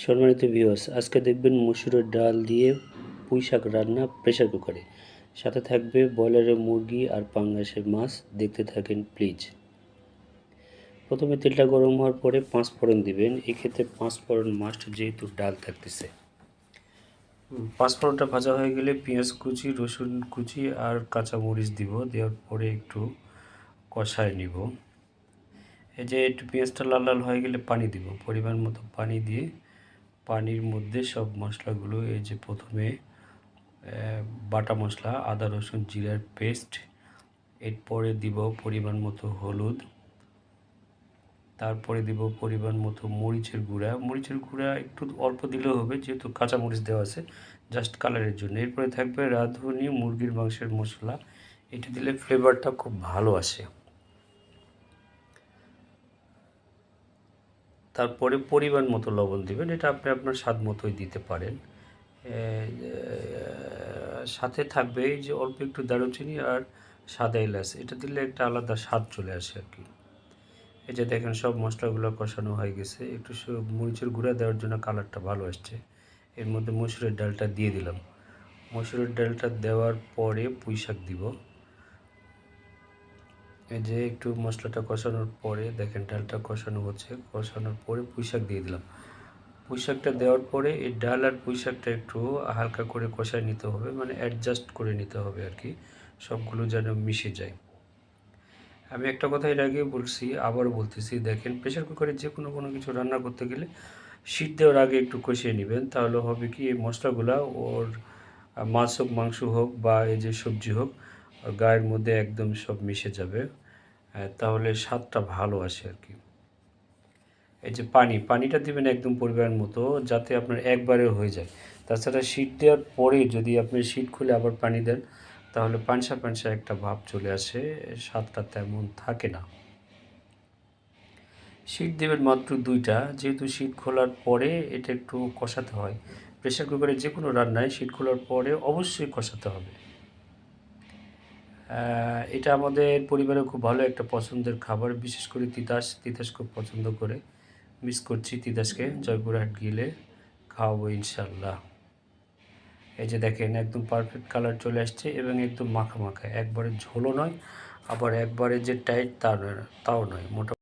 সম্মানিত ভিউয়ার্স, আজকে দেখবেন মসুরের ডাল দিয়ে পুঁই শাক রান্না প্রেসার কুকারে। সাথে থাকবে ব্রয়লারের মুরগি আর পাঙ্গাসের মাছ। দেখতে থাকেন প্লিজ। প্রথমে তেলটা গরম হওয়ার পরে পাঁচফোড়ন দিবেন। এক্ষেত্রে পাঁচফোড়ন মাস্ট, যেহেতু ডাল থাকতেছে। পাঁচফোড়নটা ভাজা হয়ে গেলে পেঁয়াজ কুচি, রসুন কুচি আর কাঁচামরিচ দিব। দেওয়ার পরে একটু কষায় নিব। এই যে একটু পেঁয়াজটা লাল লাল হয়ে গেলে পানি দিব। পরিমাণ মতো পানি দিয়ে পানির মধ্যে সব মশলাগুলো, এই যে প্রথমে বাটা মশলা, আদা রসুন জিরার পেস্ট, এরপরে দিব পরিমাণ মতো হলুদ, তারপরে দিব পরিমাণ মতো মরিচের গুঁড়া। মরিচের গুঁড়া একটু অল্প দিলেও হবে, যেহেতু কাঁচা মরিচ দেওয়া আছে, জাস্ট কালারের জন্য। এরপরে থাকবে রাঁধুনি মুরগির মাংসের মশলা। এটা দিলে ফ্লেভারটা খুব ভালো আসে। তারপরে পরিমাণ মতো লবণ দিবেন। এটা আপনি আপনার স্বাদ মতোই দিতে পারেন। সাথে থাকবে এই যে অল্প একটু দারুচিনি আর সাদা এলাচ। এটা দিলে একটা আলাদা স্বাদ চলে আসে আর কি। এই যে দেখেন সব মশলাগুলো কষানো হয়ে গেছে। একটু মরিচের গুঁড়া দেওয়ার জন্য কালারটা ভালো আসছে। এর মধ্যে মসুরের ডালটা দিয়ে দিলাম। মসুরের ডালটা দেওয়ার পরে পুঁই শাক দিব। এই যে একটু মশলাটা কষানোর পরে দেখেন ডালটা কষানো হচ্ছে। কষানোর পরে পুঁই শাক দিয়ে দিলাম। পুঁই শাকটা দেওয়ার পরে এই ডাল আর পুঁই শাকটা একটু হালকা করে কষায় নিতে হবে, মানে অ্যাডজাস্ট করে নিতে হবে আর কি, সবগুলো যেন মিশে যায়। আমি একটা কথা এর আগে বলছি, আবারও বলতেছি, দেখেন প্রেশার কুকারে যে কোনো কিছু রান্না করতে গেলে সিট দেওয়ার আগে একটু কষিয়ে নেবেন। তাহলে হবে কি, এই মশলাগুলা ওর মাছ হোক, মাংস হোক বা এই যে সবজি হোক, গায়ের মধ্যে একদম সব মিশে যাবে। তাহলে স্বাদটা ভালো আসে আর কি। এই যে পানিটা দিবেন একদম পরিমাণ মতো, যাতে আপনার একবারে হয়ে যায়। তাছাড়া শীট দেওয়ার পরে যদি আপনি শীট খুলে আবার পানি দেন, তাহলে পানসা পানসা একটা ভাব চলে আসে, স্বাদটা তেমন থাকে না। শীট দেবেন মাত্র 2টা, যেহেতু শীট খোলার পরে এটা একটু কষাতে হয়। প্রেসার কুকারে যে কোনো রান্নায় শীট খোলার পরে অবশ্যই কষাতে হবে। এটা আমাদের পরিবারে খুব ভালো একটা পছন্দের খাবার, বিশেষ করে তিতাস খুব পছন্দ করে। মিস করছি তিতাসকে। জয়পুরহাট গেলে খাওয়াবো ইনশাল্লাহ। এই যে দেখেন একদম পারফেক্ট কালার চলে আসছে এবং একদম মাখা মাখা, একবারে ঝোলও নয়, আবার একবারে যে টাইট তাও নয়, মোটামুটি